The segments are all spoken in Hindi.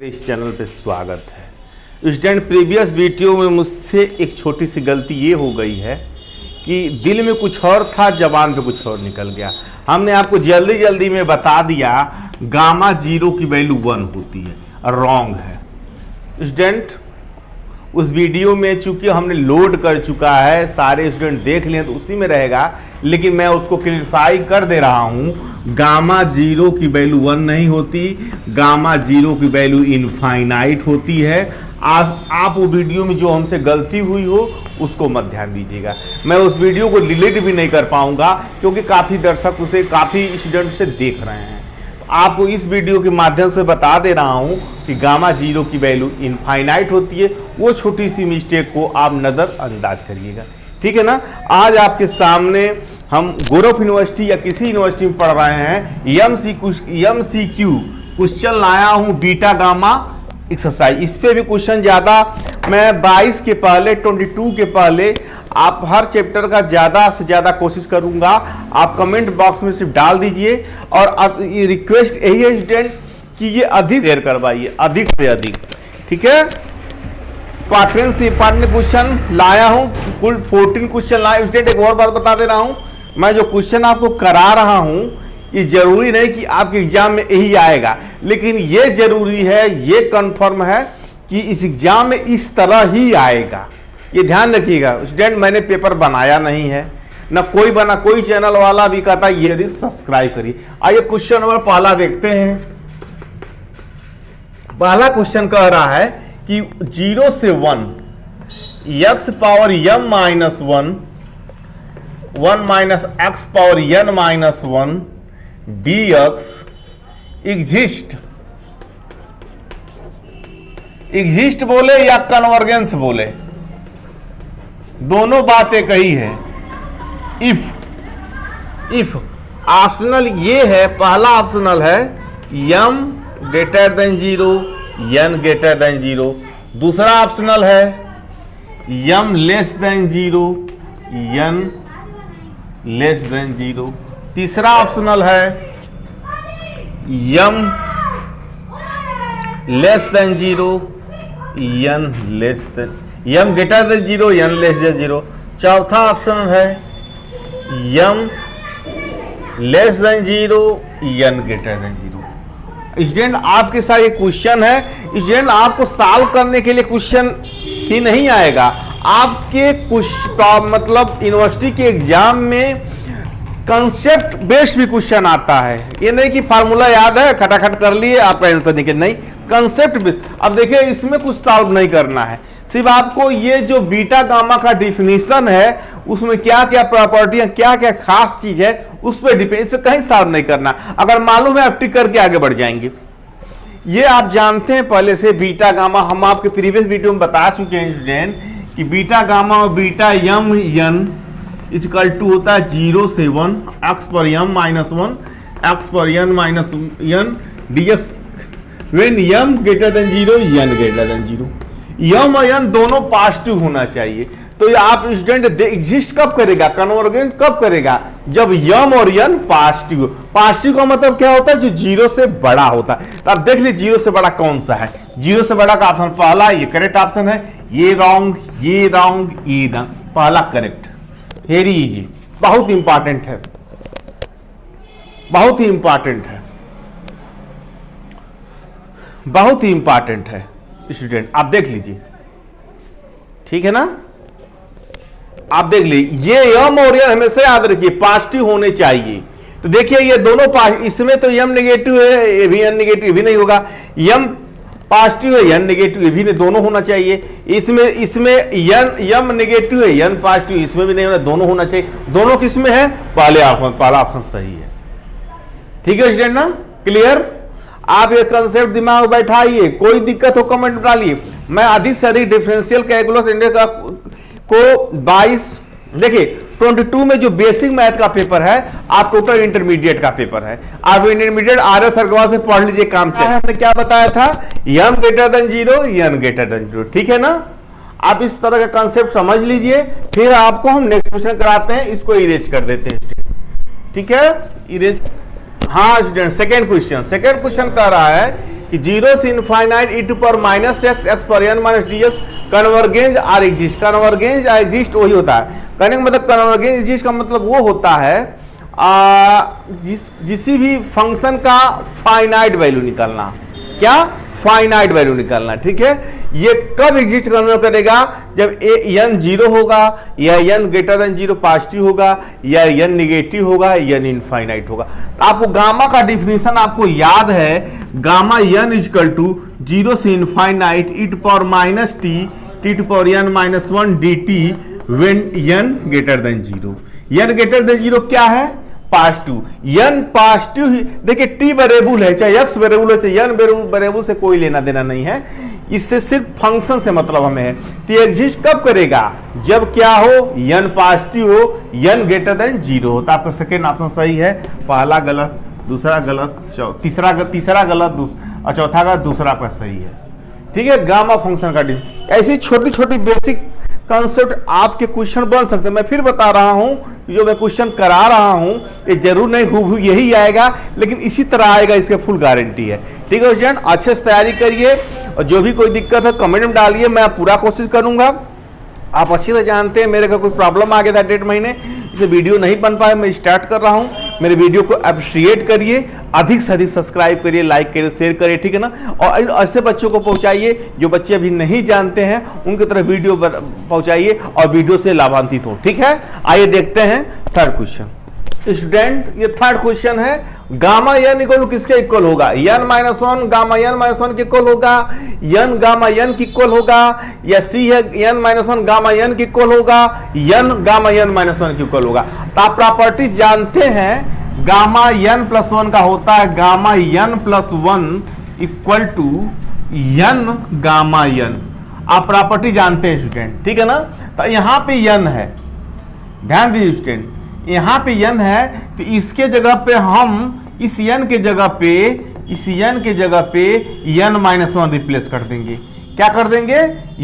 इस चैनल पे स्वागत है। स्टूडेंट, प्रीवियस वीडियो में मुझसे एक छोटी सी गलती ये हो गई है कि दिल में कुछ और था, जबान पे कुछ और निकल गया। हमने आपको जल्दी जल्दी में बता दिया गामा जीरो की वैल्यू 1 होती है, रॉन्ग है। स्टूडेंट, उस वीडियो में चूंकि हमने लोड कर चुका है, सारे स्टूडेंट देख लें तो उसी में रहेगा, लेकिन मैं उसको क्लियरिफाई कर दे रहा हूँ। गामा जीरो की वैल्यू 1 नहीं होती, गामा जीरो की वैल्यू इनफाइनाइट होती है। आप वो वीडियो में जो हमसे गलती हुई हो उसको मत ध्यान दीजिएगा। मैं उस वीडियो को डिलीट भी नहीं कर पाऊंगा क्योंकि काफ़ी दर्शक उसे, काफ़ी स्टूडेंट से देख रहे हैं। आपको इस वीडियो के माध्यम से बता दे रहा हूं कि गामा जीरो की वैल्यू इनफाइनाइट होती है। वो छोटी सी मिस्टेक को आप नज़रअंदाज करिएगा, ठीक है ना। आज आपके सामने हम गोरख यूनिवर्सिटी या किसी यूनिवर्सिटी में पढ़ रहे हैं, MCQ क्वेश्चन लाया हूं, बीटा गामा एक्सरसाइज। इस पे भी क्वेश्चन ज़्यादा, मैं 22 के पहले, 22 के पहले आप हर चैप्टर का ज़्यादा से ज़्यादा कोशिश करूंगा। आप कमेंट बॉक्स में सिर्फ डाल दीजिए और ये रिक्वेस्ट यही है स्टूडेंट कि ये अधिक शेयर करवाइए, अधिक से अधिक, ठीक है। पैटर्न से इंपॉर्टेंट क्वेश्चन लाया हूं, कुल 14 क्वेश्चन लाए। स्टूडेंट, एक और बात बता दे रहा हूं, मैं जो क्वेश्चन आपको करा रहा हूं ये जरूरी नहीं कि आपके एग्जाम में यही आएगा, लेकिन ये जरूरी है, ये कंफर्म है कि इस एग्जाम में इस तरह ही आएगा। ये ध्यान रखिएगा स्टूडेंट, मैंने पेपर बनाया नहीं है ना, कोई बना, कोई चैनल वाला भी कहता है ये सब्सक्राइब करिए। आइए क्वेश्चन नंबर पहला देखते हैं। पहला क्वेश्चन कह रहा है कि 0 से 1 x power m minus 1 minus x power n minus 1 dx exist बोले या कन्वर्जेंस बोले, दोनों बातें कही है। इफ ऑप्शनल ये है, पहला ऑप्शनल है m greater than 0 n greater than 0, दूसरा ऑप्शनल है m less than 0 n less than 0, तीसरा ऑप्शनल है m less than 0 n less than, m greater than 0 n less than 0, चौथा ऑप्शन है m less than 0 n greater than 0। Student, आपके साथ ये क्वेश्चन है। स्टूडेंट, आपको सॉल्व करने के लिए क्वेश्चन ही नहीं आएगा, आपके कुछ मतलब यूनिवर्सिटी के एग्जाम में कंसेप्ट बेस्ड भी क्वेश्चन आता है। ये नहीं कि फार्मूला याद है खटाखट कर लिए आपका आंसर निकल, नहीं, कंसेप्ट बेस्ड। अब देखिए, इसमें कुछ सॉल्व नहीं करना है, सिर्फ आपको ये जो बीटा गामा का डिफिनीशन है उसमें क्या क्या प्रॉपर्टियां, क्या क्या खास चीज है उस पर डिपेंड, इस पर कहीं सॉल्व नहीं करना। अगर मालूम है आप टिक करके आगे बढ़ जाएंगे। ये आप जानते हैं पहले से, बीटा गामा हम आपके प्रीवियस वीडियो में बता चुके हैं स्टूडेंट कि बीटा गामा और beta m n equal to होता है 0 से 1 x पर m माइनस 1 x पर n minus n dx when m greater than 0 n greater than 0। m और n दोनों पॉजिटिव होना चाहिए। तो ये आप स्टूडेंट एग्जिस्ट कब करेगा, कन्वर्जेंट कब करेगा, जब m और n पॉजिटिव हो। पॉजिटिव का मतलब क्या होता है, जो 0 से बड़ा होता है। तो आप देख लीजिए 0 से बड़ा कौन सा है। 0 से बड़ा का ऑप्शन पहला, ये करेक्ट ऑप्शन है। ये रॉन्ग, ये रॉन्ग, ये रॉन्ग, पहला करेक्ट। वेरी इजी, बहुत इंपॉर्टेंट है, बहुत ही इंपॉर्टेंट है, बहुत ही इंपॉर्टेंट है स्टूडेंट। आप देख लीजिए, ठीक है ना, आप देख लीजिए। ये m और n हमेशा याद रखिए पॉजिटिव होने चाहिए। तो देखिए ये दोनों इसमें तो m नेगेटिव है, ये भी n नेगेटिव भी नहीं होगा, m पॉजिटिव है n नेगेटिव, ये भी नहीं, दोनों होना चाहिए। इसमें m नेगेटिव है n पॉजिटिव, इसमें भी नहीं होना, दोनों होना चाहिए। दोनों किसमें है, पहला ऑप्शन सही है, ठीक है स्टूडेंट ना, क्लियर। आप ये कंसेप्ट दिमाग में बैठाइए, कोई दिक्कत हो कमेंट डालिए। मैं अधिक से अधिक डिफरेंशियल कैलकुलस इंडिया को 22, देखिए 22 में जो बेसिक मैथ का पेपर है, आप टोटल इंटरमीडिएट का पेपर है। आप इंटरमीडिएट RS अग्रवाल से पढ़ लीजिए, काम क्या है। हमने क्या बताया था, m greater than 0 n greater than 0, ठीक है ना। आप इस तरह का कंसेप्ट समझ लीजिए, फिर आपको हम नेक्स्ट क्वेश्चन कराते हैं, इसको इरेज कर देते हैं, ठीक है, इरेज। हाँ स्टूडेंट, सेकेंड क्वेश्चन कह रहा है कि 0 से infinite e to power minus x, x पर n minus d x, convergence are exist. Convergence are exist वही होता है, कहने का मतलब कन्वर्जेंस एग्जिस्ट का मतलब वो होता है किसी भी फंक्शन का फाइनाइट वैल्यू निकालना। क्या? फाइनाइट वैल्यू निकालना, ठीक है। ये कब एग्जिस्ट करेगा? जब n 0 होगा, या n ग्रेटर देन 0 पॉजिटिव होगा, या n निगेटिव होगा, या n इनफाइनाइट होगा। तो आपको गामा का डिफिनीशन आपको याद है, गामा n इजकल टू 0 से infinite e to power minus t to power n minus 1 dt when n greater than 0। n greater than 0 क्या है? पॉजिटिव। n पॉजिटिव ही, देखिए t वेरिएबल है, चाहे x वेरिएबल है, चाहे n वेरिएबल से कोई लेना देना नहीं है, इससे सिर्फ फंक्शन से मतलब हमें है। तो ये एग्जिस्ट कब करेगा? जब क्या हो? n पॉजिटिव हो, n ग्रेटर देन 0 हो। तो आपका सेकेंड ऑप्शन सही है, पहला गलत, दूसरा गलत, तीसरा गलत और चौथा गलत, दूसरा आपका सही है, ठीक है। गामा फंक्शन का ऐसी छोटी छोटी बेसिक कॉन्सेप्ट आपके क्वेश्चन बन सकते हैं। मैं फिर बता रहा हूं, जो मैं क्वेश्चन करा रहा हूं ये जरूर नहीं हूबहू यही आएगा, लेकिन इसी तरह आएगा, इसके फुल गारंटी है, ठीक है स्टूडेंट। अच्छे से तैयारी करिए और जो भी कोई दिक्कत है कमेंट में डालिए, मैं पूरा कोशिश करूंगा। आप अच्छी तरह जानते हैं मेरे का कोई प्रॉब्लम आ गया था 1.5 महीने, इसे वीडियो नहीं बन पाया, मैं स्टार्ट कर रहा हूं। मेरे वीडियो को अप्रिशिएट करिए, अधिक से अधिक सब्सक्राइब करिए, लाइक करिए, शेयर करिए, ठीक है ना। और ऐसे बच्चों को पहुंचाइए जो बच्चे अभी नहीं जानते हैं, उनकी तरफ वीडियो पहुंचाइए और वीडियो से लाभान्वित हो, ठीक है। आइए देखते हैं थर्ड क्वेश्चन। स्टूडेंट ये थर्ड क्वेश्चन है, गामा n इक्वल किसके इक्वल होगा? n minus 1 gamma n minus 1 के इक्वल होगा, n गामा n के इक्वल होगा, या सी है n माइनस 1 गामा n के इक्वल होगा, n गामा n माइनस 1 के इक्वल होगा। तो आप प्रॉपर्टी जानते हैं, गामा n प्लस 1 का होता है gamma n plus 1 equal to n gamma n। आप प्रॉपर्टी जानते हैं स्टूडेंट, ठीक है ना। तो यहां पे n है, ध्यान दीजिए स्टूडेंट, यहाँ पे n है, तो इसके जगह पे हम इस n के जगह पे n माइनस 1 रिप्लेस कर देंगे। क्या कर देंगे?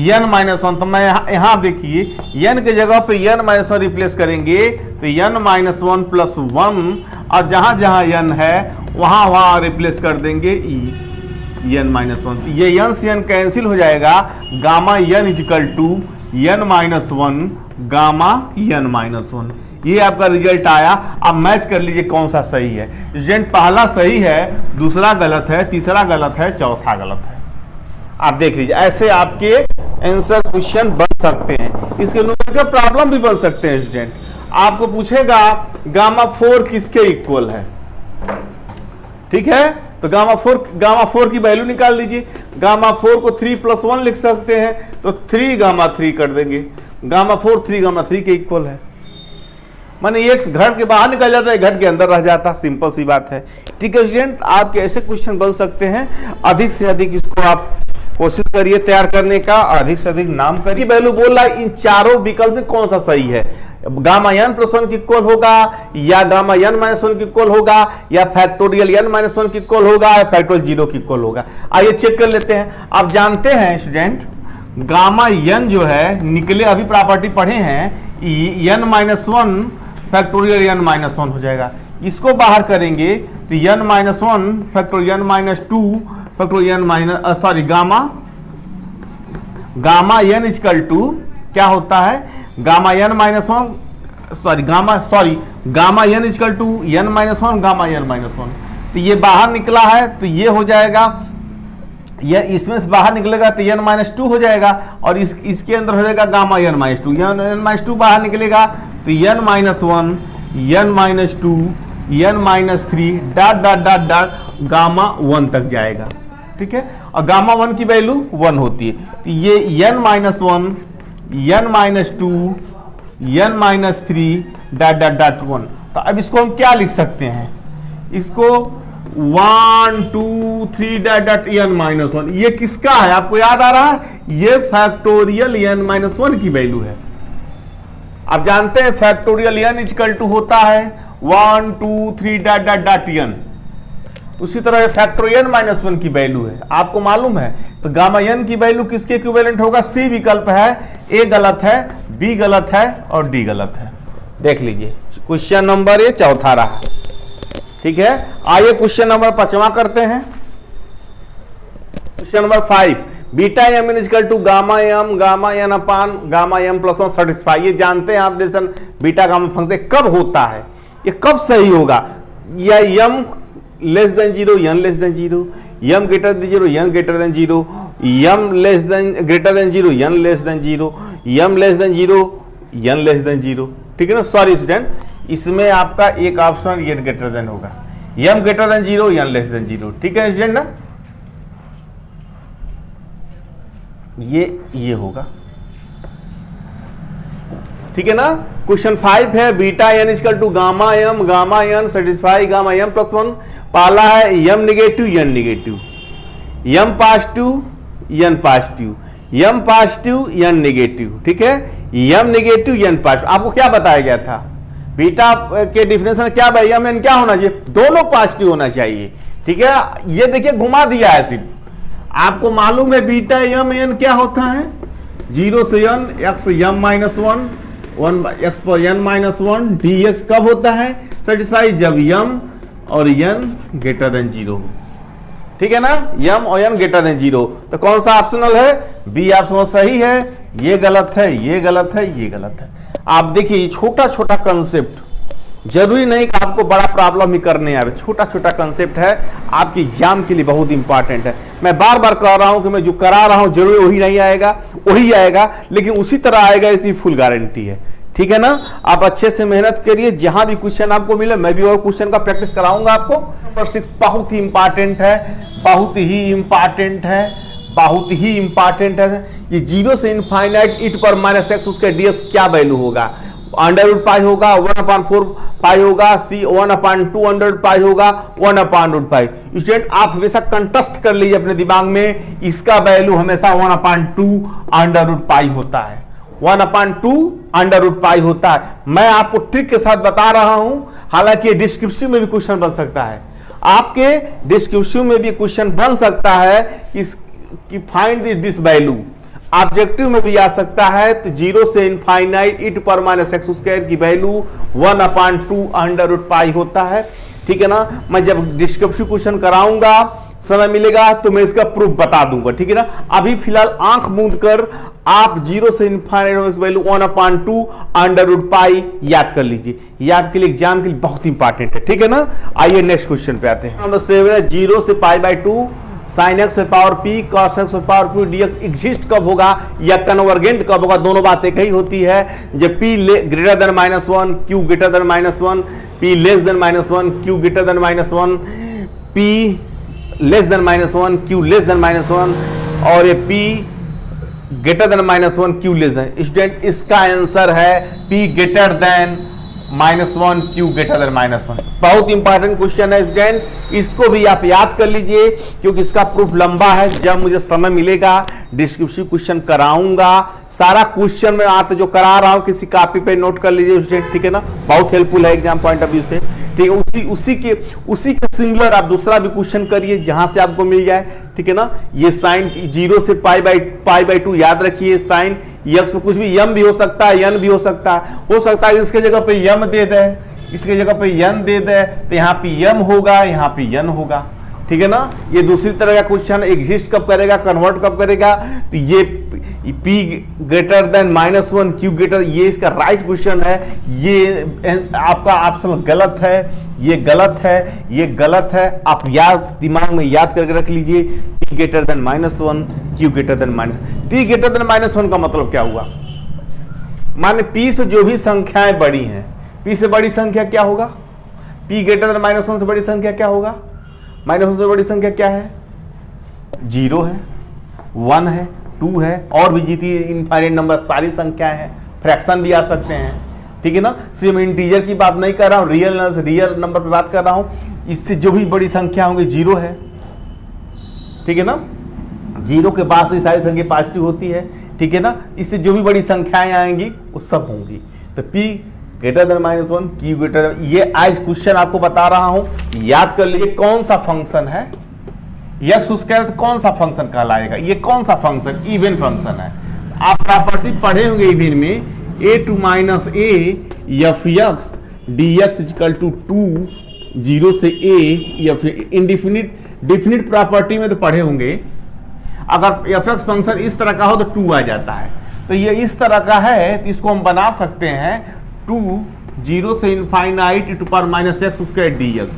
n minus 1। तो मैं यहाँ देखिए n के जगह पे n माइनस 1 रिप्लेस करेंगे, तो n माइनस 1 प्लस 1, और जहाँ जहाँ n है वहाँ रिप्लेस कर देंगे n माइनस 1। ये n से n कैंसिल हो जाएगा, gamma n equal to n minus 1 gamma n minus 1। ये आपका रिजल्ट आया। अब मैच कर लीजिए कौन सा सही है। स्टूडेंट पहला सही है, दूसरा गलत है, तीसरा गलत है, चौथा गलत है। आप देख लीजिए, ऐसे आपके आंसर क्वेश्चन बन सकते हैं, इसके न्यूमेरिकल प्रॉब्लम भी बन सकते हैं। स्टूडेंट आपको पूछेगा गामा 4 किसके इक्वल है, ठीक है। तो गामा 4 की वैल्यू निकाल लीजिए। गामा 4 को 3 प्लस 1 लिख सकते हैं, तो 3 गामा 3 कर देंगे। गामा 4 3 गामा 3 के इक्वल है, माने एक घट के बाहर निकल जाता है, घट के अंदर रह जाता, सिंपल सी बात है, ठीक है स्टूडेंट। आपके ऐसे क्वेश्चन बन सकते हैं, अधिक से अधिक इसको आप कोशिश करिए तैयार करने का, अधिक से अधिक नाम करिए। वैल्यू बोल रहा है इन चारों विकल्प में कौन सा सही है, गामा n प्लस 1 की इक्वल होगा, या गामा n माइनस 1 की इक्वल होगा, या फैक्टोरियल n माइनस 1 की इक्वल होगा, या फैक्टोरियल 0 की इक्वल होगा। आइए चेक कर लेते हैं। आप जानते हैं स्टूडेंट गामा n जो है निकले, अभी प्रॉपर्टी पढ़े हैं, n minus 1 factorial n minus 1 हो जाएगा। इसको बाहर करेंगे तो n minus 1 factorial n minus 2 factorial minus gamma n equal to क्या होता है, gamma n minus 1 gamma n equal to n minus 1 gamma n minus 1। तो ये बाहर निकला है, तो ये हो जाएगा, ये इसमें से बाहर निकलेगा तो n माइनस 2 हो जाएगा, और इसके अंदर हो जाएगा gamma n minus 2। n minus 2 बाहर निकलेगा तो n minus 1 n minus 2 n minus 3 dot dot dot dot gamma 1 तक जाएगा, ठीक है। और गामा 1 की वैल्यू 1 होती है, तो ये n minus 1 n minus 2 n minus 3 dot dot dot 1। तो अब इसको हम क्या लिख सकते हैं, इसको 1 2 3 डॉट डॉट n माइनस 1। ये किसका है आपको याद आ रहा है, ये फैक्टोरियल n माइनस 1 की वैल्यू है। आप जानते हैं फैक्टोरियल n इक्वल टू होता है 1 2 3 डॉट डॉट डॉट n। उसी तरह फैक्टोरियल माइनस 1 की वैल्यू है, आपको मालूम है। तो गामा n की वैल्यू किसके इक्विवेलेंट होगा, सी विकल्प है, ए गलत है, बी गलत है और डी गलत है। देख लीजिए क्वेश्चन नंबर ये चौथा रहा, ठीक है। आइए क्वेश्चन नंबर 5वां करते हैं। Question number 5, beta m is equal to gamma n upon gamma m plus 1 satisfy. ये जानते हैं आप रिलेशन बीटा गामा फंक्शन कब होता है, ये कब सही होगा, या m less than zero n less than zero, m greater than zero n greater than zero, m less than greater than zero n less than zero, m less than zero n less than zero. ठीक है ना, सॉरी स्टूडेंट, इसमें आपका एक ऑप्शन एन ग्रेटर देन होगा, m greater than zero n less than zero. ठीक है स्टूडेंट ना, ये होगा। ठीक है ना, क्वेश्चन 5 है beta n equal to gamma n satisfy gamma m plus 1। पहला है m negative n negative, m positive n positive, m positive n negative. ठीक है, एम निगेटिव एन पॉजिटिव। आपको क्या बताया गया था, बीटा के डिफिनेशन क्या भाई, एम एन क्या होना चाहिए, दोनों पॉजिटिव होना चाहिए। ठीक है, ये देखिए घुमा दिया है सिर्फ, आपको मालूम है बीटा एम एन क्या होता है, 0 से n x m minus 1 x पर n माइनस 1 dx कब होता है सेटिस्फाई, जब m और n ग्रेटर देन 0 हो। ठीक है ना, m और n ग्रेटर देन 0। तो कौन सा ऑप्शनल है, बी ऑप्शनल सही है। ये गलत है, ये गलत है, ये गलत है। आप देखिए छोटा छोटा कंसेप्ट, जरूरी नहीं कि आपको बड़ा प्रॉब्लम ही करने आवे, छोटा छोटा कंसेप्ट है, आपकी एग्जाम के लिए बहुत इंपॉर्टेंट है। मैं बार बार कह रहा हूं कि मैं जो करा रहा हूं जरूरी वही नहीं आएगा, वही आएगा, लेकिन उसी तरह आएगा, इसकी फुल गारंटी है। ठीक है ना, आप अच्छे से मेहनत करिए, जहां भी क्वेश्चन आपको मिले मैं भी और क्वेश्चन का प्रैक्टिस कराऊंगा आपको। नंबर 6 बहुत ही इंपॉर्टेंट है, बहुत ही इंपॉर्टेंट है, बहुत ही इंपॉर्टेंट है। ये 0 से इनफाइनाइट e पर माइनस एक्स, उसका ds क्या वैल्यू होगा, अंडर रूट पाई होगा, 1/4 पाई होगा, सी 1/2 अंडर रूट पाई होगा, 1/रूट पाई। स्टूडेंट आप हमेशा कंटेस्ट कर लीजिए अपने दिमाग में, इसका वैल्यू हमेशा 1/2 अंडर रूट पाई होता है, 1/2 अंडर रूट पाई होता है। मैं आपको ट्रिक के साथ बता रहा हूं, हालांकि डिस्क्रिप्शन में भी क्वेश्चन बन सकता है, आपके डिस्क्रिप्शन में भी क्वेश्चन बन सकता है कि फाइंड दिस वैल्यू, ऑब्जेक्टिव में भी आ सकता है। तो 0 से इनफाइनाइट e पर माइनस एक्स स्क्वायर की वैल्यू 1/2 अंडर रूट पाई होता है। ठीक है ना, मैं जब डिस्क्रिप्टिव क्वेश्चन कराऊंगा, समय मिलेगा तो मैं इसका प्रूफ बता दूंगा। ठीक है ना, अभी फिलहाल आंख मूंद कर आप 0 से infinite value 1/2 under root pi याद कर लीजिए, ये आपके लिए एग्जाम के लिए बहुत इंपॉर्टेंट है। ठीक है ना, आइए नेक्स्ट क्वेश्चन पे आते हैं। नंबर 7 0 से π/2 sin x power p cos x power p dx exist कब होगा या कन्वर्जेंट कब होगा, दोनों बातें एक ही होती है। जब p greater than -1 q greater than -1, p less than -1 q greater than -1, p less than -1 q less than -1 और ये p greater than -1 q less than. Student इसका आंसर है p greater than -1 q greater than -1। बहुत इंपॉर्टेंट क्वेश्चन है स्टूडेंट, इसको भी आप याद कर लीजिए क्योंकि इसका प्रूफ लंबा है। जब मुझे समय मिलेगा डिस्क्रिप्टिव क्वेश्चन कराऊंगा, सारा क्वेश्चन में आप जो करा रहा हूं किसी कॉपी पे नोट कर लीजिए स्टूडेंट। ठीक है ना, बहुत हेल्पफुल है एग्जाम पॉइंट ऑफ व्यू से। ठीक है, उसी के सिमिलर आप दूसरा भी क्वेश्चन करिए जहां से आपको मिल जाए। ठीक है ना, ये साइन 0 से π/2 याद रखिए, साइन x में कुछ भी m भी हो सकता है, n भी हो सकता है इसके जगह पे m दे दे, इसके जगह पे n दे दे, तो यहाँ पे m होगा, यहाँ पे n होगा। ठीक है ना, ये दूसरी तरह का क्वेश्चन एग्जिस्ट कब करेगा, कन्वर्ट कब करेगा, तो ये p greater than -1 q greater, ये इसका राइट क्वेश्चन है। ये आपका ऑप्शन गलत है, ये गलत है, ये गलत है। आप याद दिमाग में याद करके रख लीजिए, p greater than -1 q greater than p greater than -1 का मतलब क्या हुआ, माने p से जो भी संख्याएं बड़ी हैं, p से बड़ी संख्या क्या होगा, p ग्रेटर देन -1 से बड़ी संख्या क्या होगा, -1 से बड़ी संख्या क्या है, 0 है, 1 है, 2 है, और भी जीती इनफाइनाइट नंबर सारी संख्याएं हैं, फ्रैक्शन भी आ सकते हैं। ठीक है ना, सिर्फ इंटीजर की बात नहीं कर रहा हूं, रियल नंबर पे बात कर रहा हूं। इससे जो भी बड़ी संख्या होंगी 0 है। ठीक है ना, 0 के बाद से सारी संख्या पॉजिटिव होती है। ठीक है ना, इससे जो भी बड़ी संख्याएं आएंगी वो सब होंगी। तो p greater than -1 q greater than, ये आज क्वेश्चन आपको बता रहा हूं, याद कर लीजिए। कौन सा फंक्शन है x उसका कौन सा फंक्शन कहलाएगा, ये कौन सा फंक्शन, इवन फंक्शन है। आप प्रॉपर्टी पढ़े होंगे इवन में, a2 - a f x dx equal to 2 0 से a, या फिर डिफिनिट प्रॉपर्टी में तो पढ़े होंगे अगर एफ एक्स फंक्शन इस तरह का हो तो 2 आ जाता है। तो ये इस तरह का है तो इसको हम बना सकते हैं 2 0 से infinite e to power minus x square dx।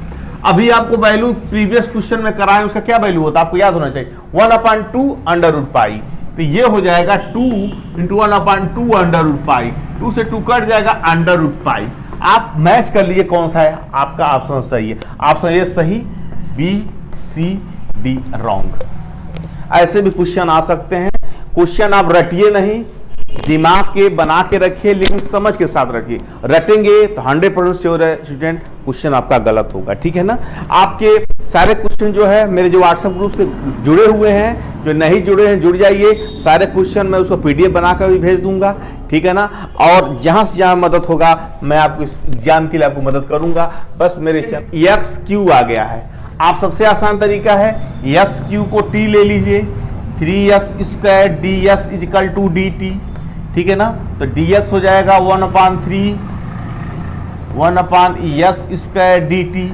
अभी आपको वैल्यू प्रीवियस क्वेश्चन में कराएं उसका क्या वैल्यू होता है आपको याद होना चाहिए 1/2 अंडर रूट पाई। तो ये हो जाएगा 2 इंटू 1/2 अंडर रूट पाई, 2 से 2 कट जाएगा अंडर रूट पाई। आप मैच कर लिए कौन सा है, आपका ऑप्शन सही है, ऑप्शन ए सही, बी सी डी रॉन्ग। ऐसे भी क्वेश्चन आ सकते हैं। क्वेश्चन आप रटिए नहीं, दिमाग के बना के रखिए लेकिन समझ के साथ रखिए। रटेंगे तो 100% श्योर है स्टूडेंट क्वेश्चन आपका गलत होगा, ठीक है ना। आपके सारे क्वेश्चन जो है मेरे जो व्हाट्सएप ग्रुप से जुड़े हुए हैं, जो नहीं जुड़े हैं जुड़ जाइए। सारे क्वेश्चन मैं उसको पीडीएफ बनाकर भी भेज दूंगा, ठीक है ना। और जहां से जहां मदद होगा मैं आपको इस एग्जाम के लिए आपको मदद करूंगा। बस मेरे एक्स क्यू आ गया है, आप सबसे आसान तरीका है एक्स क्यू को टी ले लीजिए, 3x square dx equal to dt, ठीक है ना। तो dx हो जाएगा 1/3 1/x square dt।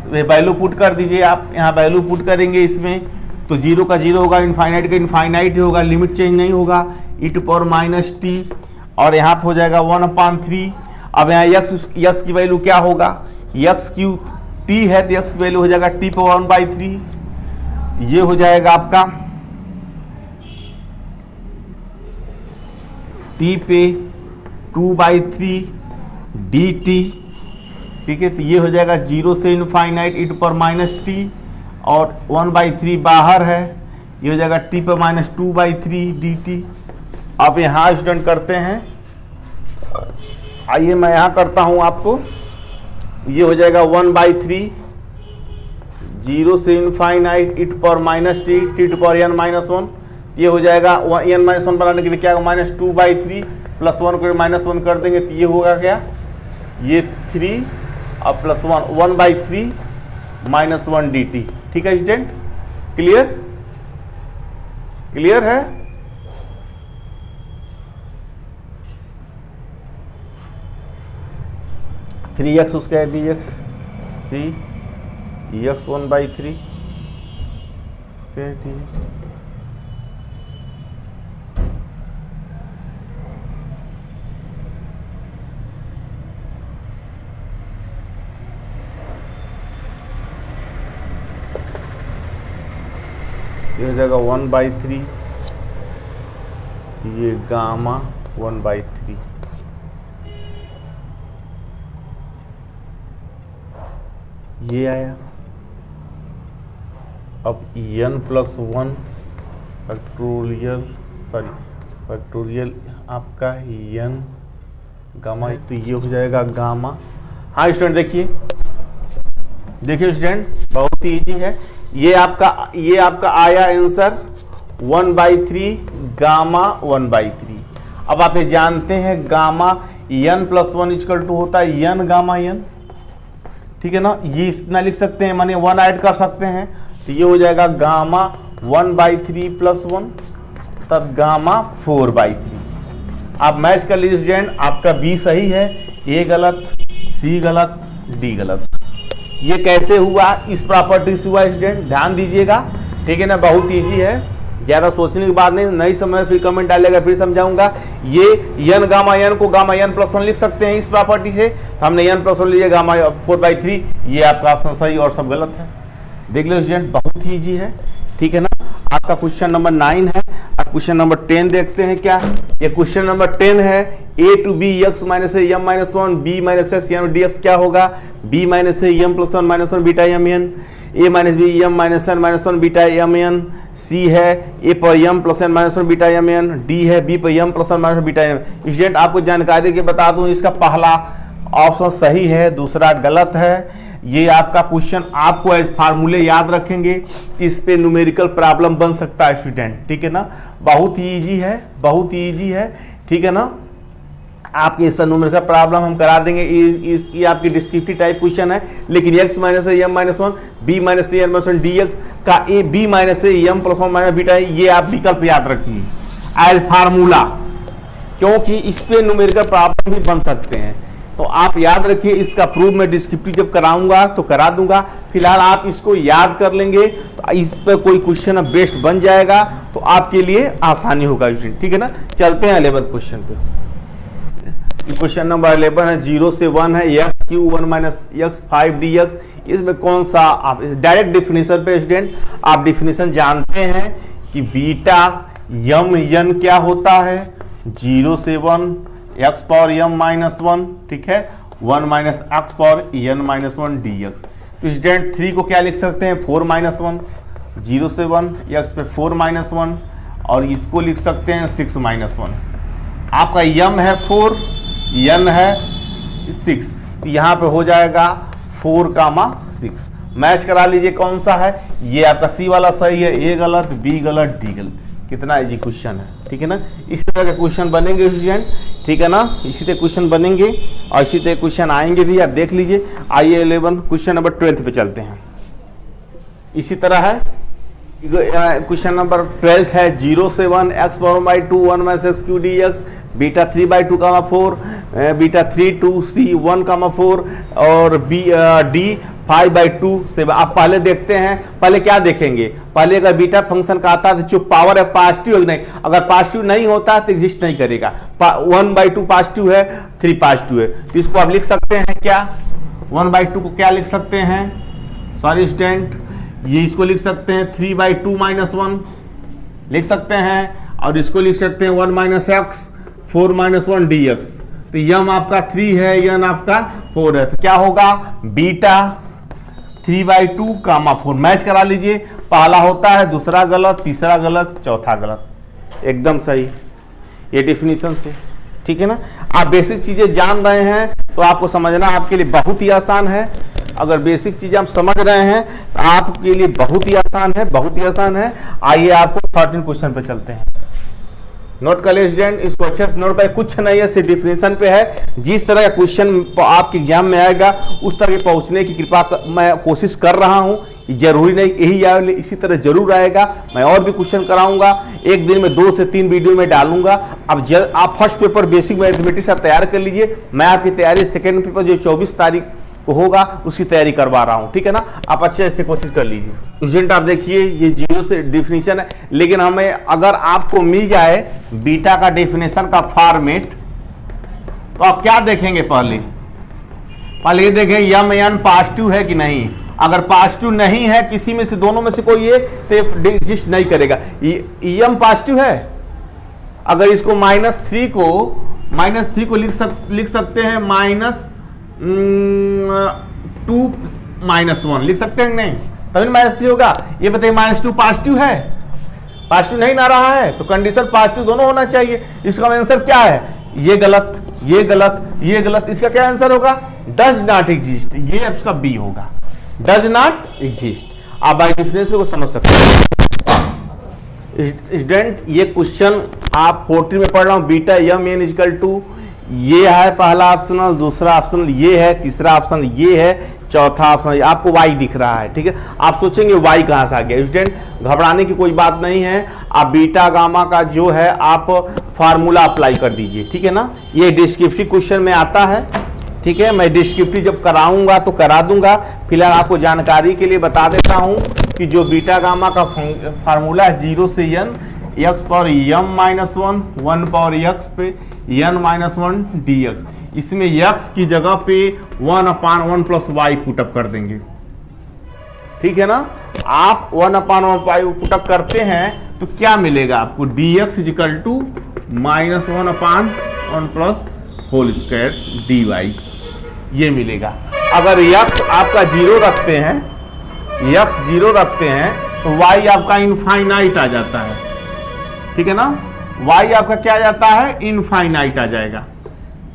Value put कर दीजिए आप, यहाँ वैल्यू पुट करेंगे इसमें तो 0 का 0 होगा, इनफाइनाइट का इनफाइनाइट होगा, लिमिट चेंज नहीं होगा, e to power minus t, और यहाँ पे हो जाएगा 1/3। अब यहाँ x की वैल्यू क्या होगा, x क्यू t है तो x की वैल्यू हो जाएगा t पर 1/3। ये हो जाएगा आपका t पे 2/3 dt, ठीक है। तो ये हो जाएगा 0 से infinite e to power minus t, और 1/3 बाहर है, ये हो जाएगा t पर माइनस 2/3 dt। अब यहाँ स्टूडेंट करते हैं, आइए मैं यहाँ करता हूँ आपको। ये हो जाएगा 1/3 0 से infinite e to power minus t, t to power n-1। ये हो जाएगा n-1 बनाने के लिए क्या होगा -2/3 प्लस 1 को -1 कर देंगे तो ये होगा क्या, ये 3 और प्लस 1/3 -1 dt, ठीक है स्टूडेंट। क्लियर, क्लियर है। Three x square dx 3x 1/3 square dx। ये हो जाएगा 1/3, ये गामा 1/3, ये आया। अब n+1 फैक्टोरियल आपका n गामा, तो ये हो जाएगा गामा। हाँ स्टूडेंट देखिए स्टूडेंट बहुत ही इजी है। ये आपका आया आंसर 1/3 गामा 1/3। अब आप ये जानते हैं गामा n+1 इक्वल टू होता है n गामा n, ठीक है ना। ये इतना लिख सकते हैं, माने 1 ऐड कर सकते हैं, तो ये हो जाएगा गामा 1/3 प्लस 1 तब गामा 4/3। आप मैच कर लीजिए स्टूडेंट, आपका बी सही है, ए गलत, सी गलत, डी गलत। ये कैसे हुआ, इस प्रॉपर्टी से हुआ स्टूडेंट, ध्यान दीजिएगा, ठीक है ना। बहुत इजी है, ज़्यादा सोचने की बात नहीं समझ फिर कमेंट डालेगा फिर समझाऊंगा। ये n गामा n को गामा n+1 लिख सकते हैं इस प्रॉपर्टी से, हमने n+1 लीजिए गामा 4/3। ये आपका ऑप्शन सही और सब गलत है। देख लो स्टूडेंट बहुत ही ईजी है, ठीक है ना। आपका क्वेश्चन नंबर 9 है। अब क्वेश्चन नंबर 10 देखते हैं क्या। ये क्वेश्चन नंबर 10 है, a to b x minus a m-1 b minus s m dx क्या होगा, b minus a m+1 -1 beta mn, a minus b m minus n -1 beta mn, c है a पर m plus n -1 beta mn, d है b पर m plus n -1 beta mn। Student आपको जानकारी के बता दूं, इसका पहला ऑप्शन सही है, दूसरा गलत है। ये आपका क्वेश्चन आपको एज फार्मूले याद रखेंगे, इस पे न्यूमेरिकल प्रॉब्लम बन सकता है स्टूडेंट, ठीक है ना। बहुत ही इजी है, बहुत ही इजी है, ठीक है ना। आपके इस न्यूमेरिकल प्रॉब्लम हम करा देंगे। ये आपकी डिस्क्रिप्टिव टाइप क्वेश्चन है, लेकिन x minus a m-1 b minus a n-1 dx का a b minus a m+1 minus beta है, ये आप विकल्प याद रखिए एज फार्मूला, क्योंकि इस पे न्यूमेरिकल प्रॉब्लम भी बन सकते हैं। तो आप याद रखिए, इसका प्रूफ मैं डिस्क्रिप्टिव जब कराऊंगा तो करा दूंगा, फिलहाल आप इसको याद कर लेंगे तो इस पर कोई क्वेश्चन बेस्ट बन जाएगा, तो आपके लिए आसानी होगा स्टूडेंट। ठीक है ना, चलते हैं 11th क्वेश्चन पे। क्वेश्चन नंबर 11 है 0 से 1 है x Q 1 minus x 5 D x. इसमें कौन सा, आप डायरेक्ट डिफिनेशन पे स्टूडेंट आप डिफिनेशन जानते हैं कि बीटा यम एन क्या होता है, 0 से 1 एक्स पावर एम माइनस 1, ठीक है, 1 minus x power n minus 1 d x. तो स्टूडेंट 3 को क्या लिख सकते हैं, 4 माइनस 1, 0 से 1 एक्स पे 4 माइनस 1, और इसको लिख सकते हैं 6 माइनस 1। आपका यम है 4, एन है 6, तो यहाँ पे हो जाएगा 4, 6। मैच करा लीजिए कौन सा है, ये आपका सी वाला सही है, ए गलत, बी गलत, डी गलत। कितना इजी क्वेश्चन है, ठीक है ना। इसी तरह के क्वेश्चन बनेंगे स्टूडेंट, ठीक है ना, इसी तरह क्वेश्चन बनेंगे और इसी तरह क्वेश्चन आएंगे भी, आप देख लीजिए। आइए 11 क्वेश्चन नंबर 12 पे चलते हैं। इसी तरह है क्वेश्चन नंबर 12 है 0 से 1 x power by 2 1 minus x Q D x, beta 3/2 4, beta 3 2 सी 1 4 और बी डी 5/2 से। आप पहले देखते हैं, पहले क्या देखेंगे, पहले अगर बीटा फंक्शन का आता है तो जो पावर है पॉजिटिव है नहीं, अगर पॉजिटिव नहीं होता है तो एग्जिस्ट नहीं करेगा। 1/2 पॉजिटिव है, 3 पॉजिटिव है, तो इसको आप लिख सकते हैं क्या, 1/2 को क्या लिख सकते हैं, सॉरी स्टूडेंट, ये इसको लिख सकते हैं 3/2 माइनस 1 लिख सकते हैं, और इसको लिख सकते हैं 1 minus x 4 minus 1 d x. तो यम आपका 3 है, यन आपका 4 है, तो क्या होगा, बीटा 3/2 4। मैच करा लीजिए, पहला होता है, दूसरा गलत, तीसरा गलत, चौथा गलत, एकदम सही ये डेफिनेशन से। ठीक है ना, आप बेसिक चीजें जान रहे हैं तो आपको समझना आपके लिए बहुत ही आसान है। अगर बेसिक चीजें आप समझ रहे हैं तो आपके लिए बहुत ही आसान है, बहुत ही आसान है। आइए आपको 13 क्वेश्चन पे चलते हैं। नोट कर ले स्टूडेंट, इसको अच्छे से नोट करें, कुछ नहीं है, सिर्फ डिफिनेशन पे है। जिस तरह का क्वेश्चन आपके एग्जाम में आएगा उस तरह के पहुंचने की कृपा मैं कोशिश कर रहा हूं। जरूरी नहीं यही आए, इसी तरह जरूर आएगा। मैं और भी क्वेश्चन कराऊंगा, एक दिन में 2 से 3 वीडियो में डालूंगा। अब आप फर्स्ट पेपर बेसिक मैथमेटिक्स आप तैयार कर लीजिए, मैं आपकी तैयारी सेकेंड पेपर जो 24 तारीख को होगा उसकी तैयारी करवा रहा हूं। ठीक है ना, आप अच्छे से कोशिश कर लीजिए। स्टूडेंट आप देखिए, ये 0 से डिफिनेशन है, लेकिन हमें अगर आपको मिल जाए बीटा का डेफिनेशन का फॉर्मेट तो आप क्या देखेंगे, पहले ये देखें यम एन पॉजिटिव है कि नहीं। अगर पॉजिटिव नहीं है किसी में से, दोनों में से कोई एक, तो एग्जिस्ट नहीं करेगा। यम पॉजिटिव है, अगर इसको -3 को लिख सकते हैं -2 -1 लिख सकते हैं नहीं, तभी -3 होगा। ये बताइए -2 पॉजिटिव है, पॉजिटिव नहीं ना रहा है, तो कंडीशन पॉजिटिव दोनों होना चाहिए। इसका आंसर क्या है, ये गलत, ये गलत, ये गलत। इसका क्या आंसर होगा, डज नॉट एग्जिस्ट, ये इसका बी होगा, डज नॉट एग्जिस्ट। आप बाय डेफिनेशन को समझ सकते हैं। स्टूडेंट ये क्वेश्चन आप 14 में पढ़ रहा हूं, beta m n equal to, ये है पहला ऑप्शनल, दूसरा ऑप्शनल ये है, तीसरा ऑप्शन ये है, चौथा ऑप्शन आपको वाई दिख रहा है। ठीक है, आप सोचेंगे वाई कहां से आ गया। स्टूडेंट घबराने की कोई बात नहीं है, आप बीटा गामा का जो है आप फार्मूला अप्लाई कर दीजिए। ठीक है ना, ये डिस्क्रिप्टिव क्वेश्चन में आता है। ठीक है, मैं डिस्क्रिप्टिव जब कराऊंगा तो करा दूंगा, फिलहाल आपको जानकारी के लिए बता देता हूं कि जो बीटा गामा का फार्मूला है 0 से n x power m -1 1 power x पे n -1 dx, इसमें x की जगह पे 1/1 प्लस y पुटअप कर देंगे। ठीक है ना, आप 1/1 y पुटअप करते हैं तो क्या मिलेगा आपको, dx equal to -1/1 plus whole square dy, ये मिलेगा। अगर x आपका 0 रखते हैं, x 0 रखते हैं तो y आपका इनफाइनाइट आ जाता है। ठीक है ना, y आपका क्या आ जाता है, इनफाइनाइट आ जाएगा।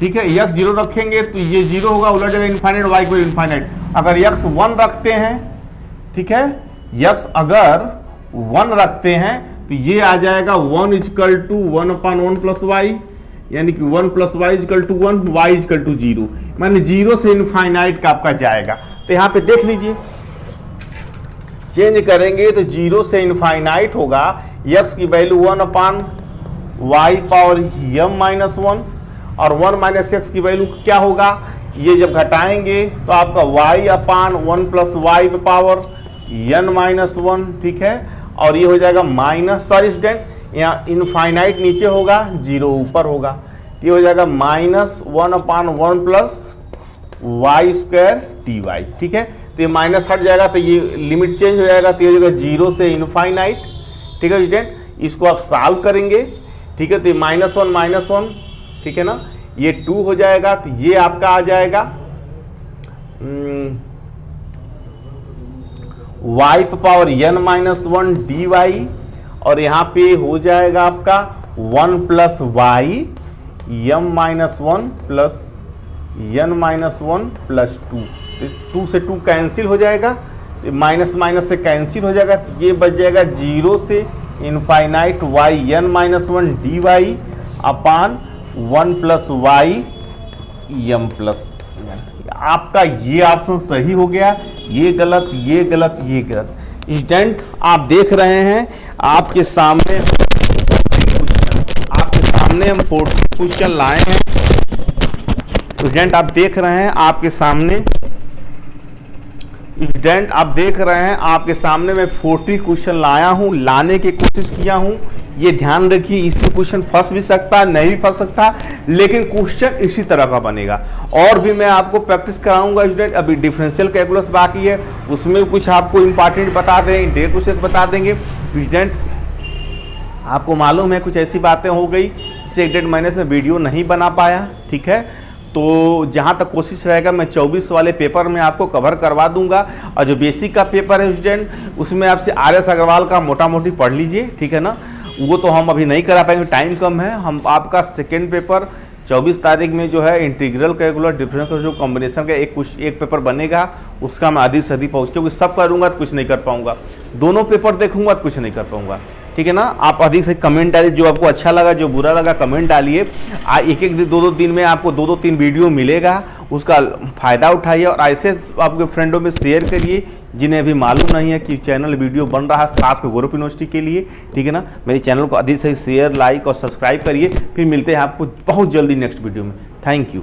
ठीक है, x 0 रखेंगे तो ये 0 होगा, उलट जाएगा इनफाइनाइट, y को इनफाइनाइट। अगर x 1 रखते हैं, ठीक है, x अगर 1 रखते हैं तो ये आ जाएगा 1 इक्वल टू 1/1 प्लस वाई, यानी कि 1 plus y equal to 1, y equal to 0, माने 0 से इनफाइनाइट का आपका जाएगा। तो यहाँ पे देख लीजिए, चेंज करेंगे तो 0 से इनफाइनाइट होगा, x की वैल्यू 1/y पावर m -1 और 1 - x की वैल्यू क्या होगा, ये जब घटाएंगे तो आपका y अपान 1 प्लस वाई पे पावर n माइनस 1, ठीक है। और ये हो जाएगा माइनस, सॉरी स्टूडेंट, यहाँ इनफाइनाइट नीचे होगा, 0 ऊपर होगा, तो ये हो जाएगा minus 1 upon 1 plus y square t y, ठीक है। तो ये माइनस हट जाएगा तो ये लिमिट चेंज हो जाएगा, तो ये हो जाएगा 0 से इनफाइनाइट, ठीक है स्टूडेंट। इसको आप सॉल्व करेंगे, ठीक है, तो ये -1, ठीक है ना, ये 2 हो जाएगा, तो ये आपका आ जाएगा y पे power n minus 1 d y, और यहाँ पे हो जाएगा आपका 1 plus y m minus 1 plus n minus 1 plus 2, तो 2 से 2 कैंसिल हो जाएगा, माइनस माइनस से कैंसिल हो जाएगा, तो ये बच जाएगा 0 से infinite y n minus 1 d y upon 1 plus y m plus 1। आपका ये ऑप्शन सही हो गया, ये गलत, ये गलत, ये गलत। स्टूडेंट आप देख रहे हैं आपके सामने हम 40 क्वेश्चन लाए हैं। स्टूडेंट आप देख रहे हैं आपके सामने मैं 40 क्वेश्चन लाया हूं, लाने की कोशिश किया हूं। ये ध्यान रखिए, इसमें क्वेश्चन फंस भी सकता है, नहीं भी फंस सकता, लेकिन क्वेश्चन इसी तरह का बनेगा। और भी मैं आपको प्रैक्टिस कराऊंगा स्टूडेंट। अभी डिफरेंशियल कैलकुलस बाकी है, उसमें कुछ आपको इंपॉर्टेंट बता दें, कुछ बता देंगे स्टूडेंट। आपको मालूम है कुछ ऐसी बातें हो गई जिससे 1.5 महीने से वीडियो नहीं बना पाया, ठीक है। तो जहाँ तक कोशिश रहेगा मैं 24 वाले पेपर में आपको कवर करवा दूंगा। और जो बेसिक का पेपर है स्टूडेंट, उसमें आपसे RS अग्रवाल का मोटा मोटी पढ़ लीजिए, ठीक है ना। वो तो हम अभी नहीं करा पाएंगे, टाइम कम है। हम आपका सेकेंड पेपर 24 तारीख में जो है इंटीग्रल कैलकुलस डिफरेंशियल जो कॉम्बिनेशन का एक पेपर बनेगा, उसका मैं अधिक से अधिक पहुँच, क्योंकि सब करूँगा तो कुछ नहीं कर पाऊँगा, दोनों पेपर देखूंगा तो कुछ नहीं कर पाऊँगा, ठीक है ना। आप अधिक से कमेंट डालिए, जो आपको अच्छा लगा, जो बुरा लगा कमेंट डालिए। एक दो दिन में आपको 2-3 वीडियो मिलेगा, उसका फ़ायदा उठाइए और ऐसे आपके फ्रेंडों में शेयर करिए जिन्हें अभी मालूम नहीं है कि चैनल वीडियो बन रहा है, खासकर गौरव यूनिवर्सिटी के लिए, ठीक है ना। मेरे चैनल को अधिक से शेयर, लाइक और सब्सक्राइब करिए। फिर मिलते हैं आपको बहुत जल्दी नेक्स्ट वीडियो में। Thank you.